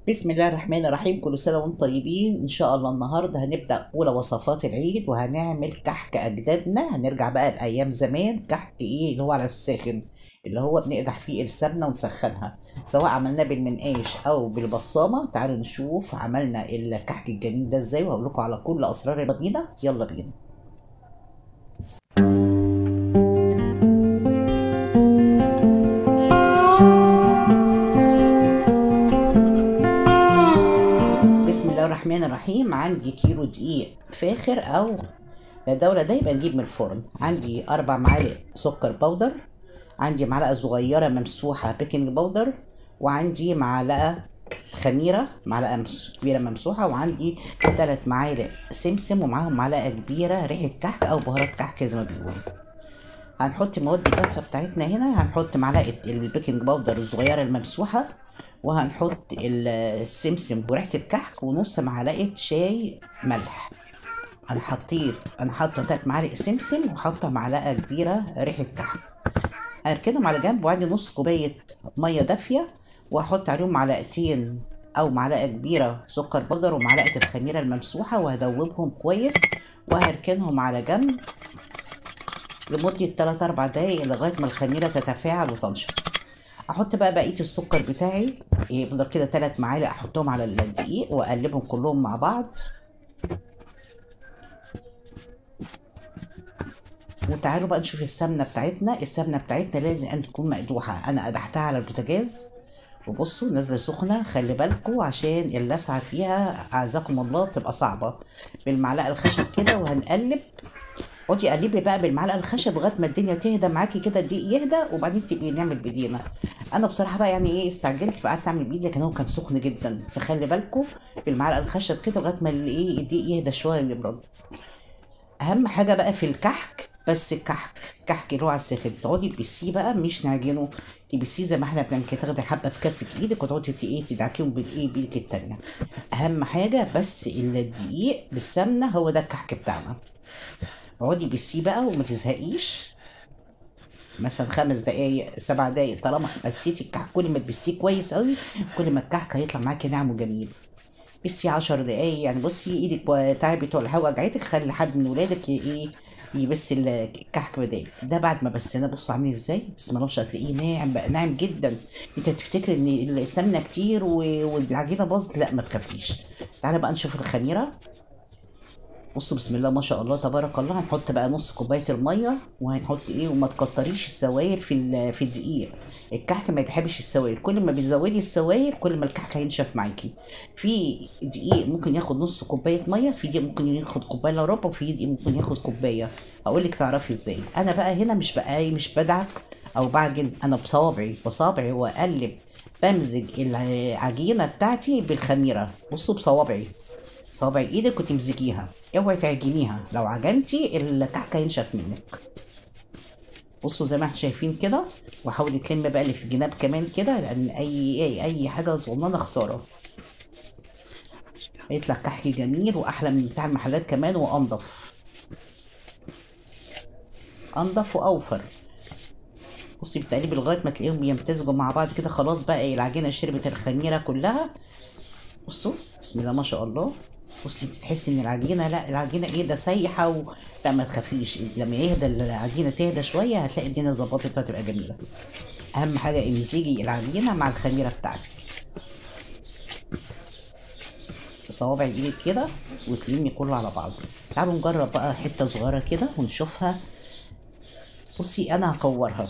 بسم الله الرحمن الرحيم. كل سنة وانتم طيبين. ان شاء الله النهاردة هنبدأ اولى وصفات العيد وهنعمل كحك اجدادنا. هنرجع بقى لايام زمان. كحك ايه اللي هو على الساخن، اللي هو بنقدح فيه السمنة ونسخنها، سواء عملناه بالمنقاش او بالبصامة. تعالوا نشوف عملنا الكحك الجميل ده ازاي، وهقول لكم على كل اسرار. يلا بينا يلا بينا. بسم الله الرحمن الرحيم. عندي كيلو دقيق فاخر او لا ده ولا ده، يبقى نجيب من الفرن. عندي 4 معالق سكر بودر، عندي معلقة صغيرة ممسوحة بيكنج باودر، وعندي معلقة خميرة، معلقة كبيرة ممسوحة، وعندي 3 معالق سمسم، ومعاهم معلقة كبيرة ريحة كحك أو بهارات كحك زي ما بيقولوا. هنحط مواد الدفة بتاعتنا هنا. هنحط معلقة البيكنج باودر الصغيرة الممسوحة، وهنحط السمسم وريحة الكحك، ونص معلقة شاي ملح. انا حاطه 3 معالق سمسم، وحاطه معلقه كبيره ريحه كحك. هركنهم على جنب، وعندي نص كوبايه ميه دافيه، واحط عليهم معلقتين او معلقه كبيره سكر بودر ومعلقه الخميره الممسوحه، وهدوبهم كويس وهركنهم على جنب لمده 3 4 دقايق لغايه ما الخميره تتفاعل وتنشف. احط بقى بقيه السكر بتاعي، يفضل كده 3 معالق احطهم على الدقيق واقلبهم كلهم مع بعض. وتعالوا بقى نشوف السمنه بتاعتنا. السمنه بتاعتنا لازم ان تكون مقدوحه. انا قدحتها على البوتاجاز، وبصوا نازله سخنه. خلي بالكوا عشان اللسعه فيها اعزكم الله بتبقى صعبه. بالمعلقه الخشب كده وهنقلب. اقعدي قلبي بقى بالمعلقه الخشب لغايه ما الدنيا تهدى معاكي كده، الدقيق يهدى، وبعدين تبقي نعمل بايدينا. انا بصراحه بقى يعني ايه استعجلت فقعدت اعمل بايدي، لكن هو كان سخن جدا. فخلي بالكوا بالمعلقه الخشب كده لغايه ما الايه الدقيق يهدى شويه ويبرد. اهم حاجه بقى في الكحك، بس الكحك اللي هو على الساخن تقعدي تبسيه بقى، مش نعجنه. تبسيه زي ما احنا بنعمل كده، تاخدي حبه في كفه ايدك وتقعدي ايه تدعكيهم بالايه بايدك التانيه. اهم حاجه بس الدقيق بالسمنه، هو ده الكحك بتاعنا. اقعدي بسيه بقى وما تزهقيش. مثلا 5 دقايق 7 دقايق، طالما بسيتي الكحك كل ما تبسيه كويس قوي كل ما الكحك هيطلع معاكي ناعم وجميل. بسي 10 دقايق يعني. بصي ايدك تعبت ولا حاجه وجعتك، خلي حد من ولادك ايه يبس الكحك بدالك. ده بعد ما بسيناه بصوا عامل ازاي، بسم الله ما شاء الله، تلاقيه ناعم بقى، ناعم جدا. انت تفتكر ان السمنه كتير والعجينه باظت، لا ما تخافيش. تعالى بقى نشوف الخميره. بصوا بسم الله ما شاء الله تبارك الله. هنحط بقى نص كوبايه الميه، وهنحط ايه، وما تكتريش السوائل في الدقيق. الكحك ما بيحبش السوائل. كل ما بتزودي السوائل كل ما الكحك هينشف معاكي. في دقيق ممكن ياخد نص كوبايه ميه، في دقيق ممكن ياخد كوبايه الا ربع، وفي دقيق ممكن ياخد كوبايه. اقول لك تعرفي ازاي. انا بقى هنا مش بقى مش بدعك او بعجن، انا بصوابعي واقلب. بمزج العجينه بتاعتي بالخميره. بصوا بصوابعي، صوابع ايدك وتمسكيها. اوعي تعجنيها، لو عجنتي الكعكه ينشف منك. بصوا زي ما احنا شايفين كده. وحاولي تلم بقى اللي في الجناب كمان كده، لان اي حاجه صغننه خساره. هيطلع كحك جميل واحلى من بتاع المحلات كمان، وانضف. انضف واوفر. بصي بتقلبي لغايه ما تلاقيهم يمتزجوا مع بعض كده. خلاص بقى العجينه شربت الخميره كلها. بصوا بسم الله ما شاء الله. بصي انت تحسي ان العجينه، لا العجينه ايه ده سايحه لا ما تخافيش، لما يهدى العجينه تهدى شويه هتلاقي الدنيا ظبطت وهتبقى جميله. اهم حاجه امزجي العجينه مع الخميره بتاعتك بصوابع ايدك كده، وتلمي كله على بعضه. تعالوا نجرب بقى حته صغيره كده ونشوفها. بصي انا هكورها.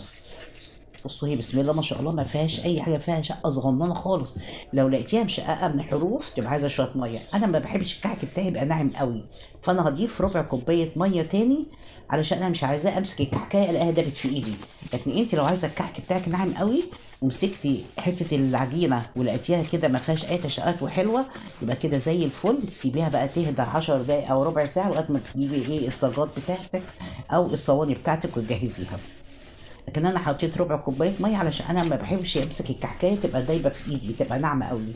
بصوا هي بسم الله ما شاء الله ما فيهاش اي حاجه، فيها شقه صغننه خالص. لو لقيتيها مشققه من حروف تبقى عايزه شويه ميه. انا ما بحبش الكعك بتاعي يبقى ناعم قوي، فانا هضيف ربع كوبايه ميه تاني، علشان انا مش عايزاه امسك الكعكه الاقيها دابت في ايدي. لكن انت لو عايزه الكعك بتاعك ناعم قوي، ومسكتي حته العجينه ولقيتيها كده ما فيهاش اي تشققات وحلوه، يبقى كده زي الفل. تسيبيها بقى تهدى 10 دقايق او ربع ساعه لغايه ما تجيبي ايه الصاجات بتاعتك او الصواني بتاعتك وتجهزيها. لكن انا حطيت ربع كوبايه ميه علشان انا ما بحبش امسك الكحكايه تبقى دايبه في ايدي، تبقى ناعمه قوي.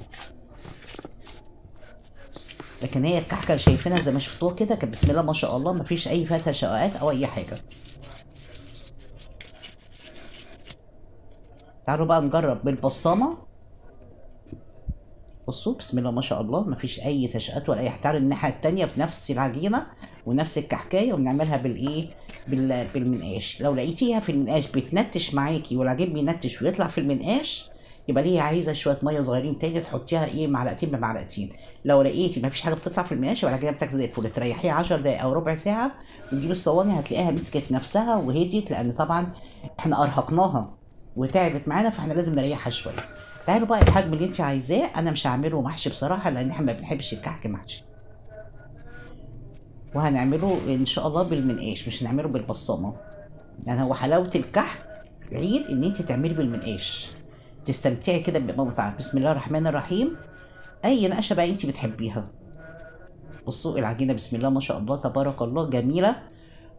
لكن هي الكحكه اللي شايفينها زي ما شفتوها كده كانت بسم الله ما شاء الله، ما فيش اي فيها تشققات او اي حاجه. تعالوا بقى نجرب بالبصامه. بصوا بسم الله ما شاء الله، مفيش اي تشقات ولا اي حاجه. تعالوا الناحيه التانيه في نفس العجينه ونفس الكحكايه ونعملها بالايه، بالمنقاش. لو لقيتيها في المنقاش بتنتش معاكي والعجين بينتش ويطلع في المنقاش، يبقى ليه عايزه شويه ميه صغيرين تاني تحطيها ايه معلقتين بمعلقتين. لو لقيتي مفيش حاجه بتطلع في المنقاش يبقى العجينه بتاعتك زي الفل. تريحيها 10 دقايق او ربع ساعه وتجيبي الصواني، هتلاقيها مسكت نفسها وهديت، لان طبعا احنا ارهقناها وتعبت معانا، فاحنا لازم نريحها شويه. تعالوا بقى الحجم اللي انت عايزاه. انا مش هعمله محشي بصراحه لان احنا ما بنحبش الكحك محشي، وهنعمله ان شاء الله بالمنقاش، مش هنعمله بالبصامه. يعني هو حلاوه الكحك العيد ان انت تعملي بالمنقاش، تستمتعي كده بمطعم. بسم الله الرحمن الرحيم. اي نقشه بقى انت بتحبيها. بصوا العجينه بسم الله ما شاء الله تبارك الله جميله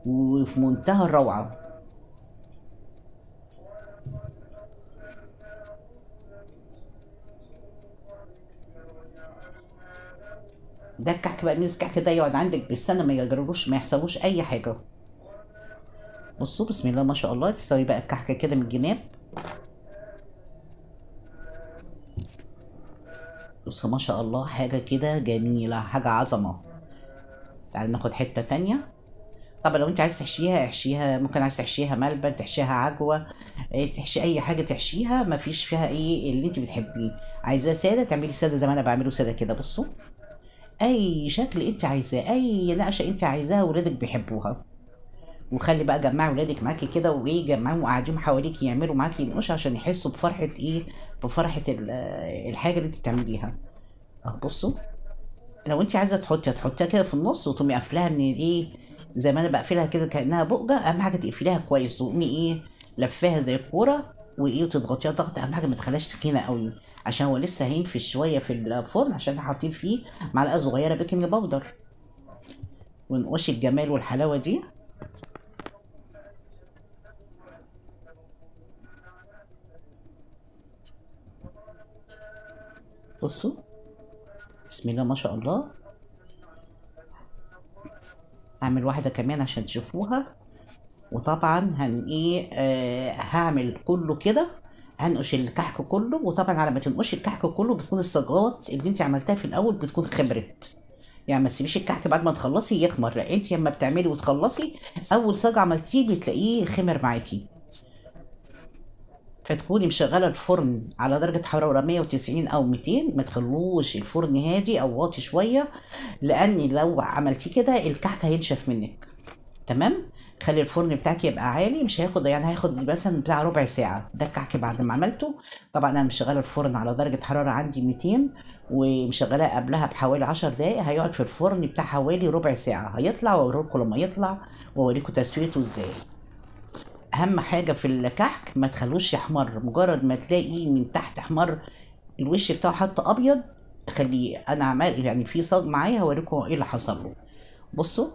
وفي منتهى الروعه. ده الكحك بقى، ميز الكحك ده يقعد عندك بالسنه ما يجربوش، ما يحصلوش اي حاجه. بصوا بسم الله ما شاء الله. تسوي بقى الكحكه كده من الجناب. بصوا ما شاء الله حاجه كده جميله، حاجه عظمه. تعالي ناخد حته تانية. طبعا لو انت عايز تحشيها احشيها، ممكن عايز تحشيها ملبن، تحشيها عجوه، تحشي اي حاجه تحشيها، ما فيش فيها ايه اللي انت بتحبيه. عايزاه ساده تعملي ساده زي ما انا بعمله ساده كده. بصوا اي شكل انت عايزاه، اي نقشه انت عايزاها ولادك بيحبوها. وخلي بقى جمعي ولادك معاكي كده وايه، جمعيهم وقاعدين حواليكي يعملوا معاكي نقوش عشان يحسوا بفرحه ايه، بفرحه الحاجه اللي انت بتعمليها. اهو بصوا. لو انت عايزه تحطيها كده في النص وتقومي قافلاها من ايه، زي ما انا بقفلها كده كانها بقجه. اهم حاجه تقفليها كويس وتقومي ايه لفاها زي الكوره وايه، وتضغطيها ضغط. اهم حاجه ما تخليهاش تخينه قوي عشان هو لسه هينفش شويه في الفرن، عشان حاطين فيه معلقه صغيره بيكنج باودر. ونقوش الجمال والحلاوه دي. بصوا بسم الله ما شاء الله. هعمل واحده كمان عشان تشوفوها. وطبعا هن ايه هعمل كله كده، هنقش الكحك كله. وطبعا على ما تنقش الكحك كله بتكون الصاجات اللي انت عملتها في الاول بتكون خمرت. يعني ما تسيبيش الكحك بعد ما تخلصي يخمر، لا انت لما بتعملي وتخلصي اول صاج عملتيه بتلاقيه خمر معاكي. فتكوني مشغله الفرن على درجه حراره 190 او 200، ما تخلوش الفرن هادي او واطي شويه، لان لو عملتيه كده الكحك هينشف منك. تمام. خلي الفرن بتاعك يبقى عالي، مش هياخد يعني هياخد مثلا بتاع ربع ساعه. ده الكحك بعد ما عملته. طبعا انا مشغله الفرن على درجه حراره عندي 200، ومشغلاه قبلها بحوالي 10 دقائق. هيقعد في الفرن بتاع حوالي ربع ساعه. هيطلع واوريكم لما يطلع واوريكم تسويته ازاي. اهم حاجه في الكحك ما تخلوش يحمر، مجرد ما تلاقي من تحت احمر الوش بتاعه حتى ابيض خليه. انا عمال يعني في صاج معايا هوريكم ايه اللي حصل له. بصوا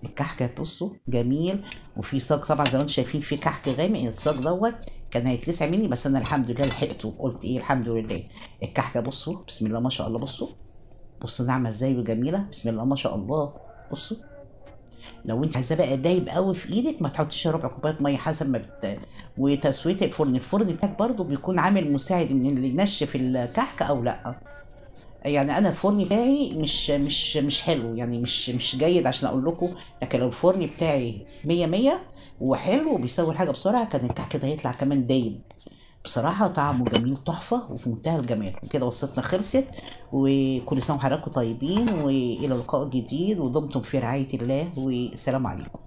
الكحك بصوا جميل. وفي صاج طبعا زي ما انتم شايفين في كحك غامق. الصاج دوت كان هيتلسع مني بس انا الحمد لله لحقته، قلت ايه الحمد لله. الكحكه بصوا بسم الله ما شاء الله. بصوا بصوا ناعمه ازاي وجميله بسم الله ما شاء الله. بصوا لو انت عايزاه بقى دايب قوي في ايدك ما تحطيش ربع كوبايه ميه حسب ما وتسويه الفرن. الفرن بتاعك برضو بيكون عامل مساعد ان اللي ينشف الكحك او لا. يعني انا الفرن بتاعي مش حلو، يعني مش جيد عشان اقول لكم. لكن لو الفرن بتاعي 100 100 وحلو وبيسوي الحاجه بسرعه كان الكحك ده هيطلع كمان دايب. بصراحة طعمه جميل تحفة وفي منتهى الجمال. وكده وصفتنا خلصت. وكل سنة وحضراتكم طيبين، وإلى لقاء جديد ودمتم في رعاية الله، والسلام عليكم.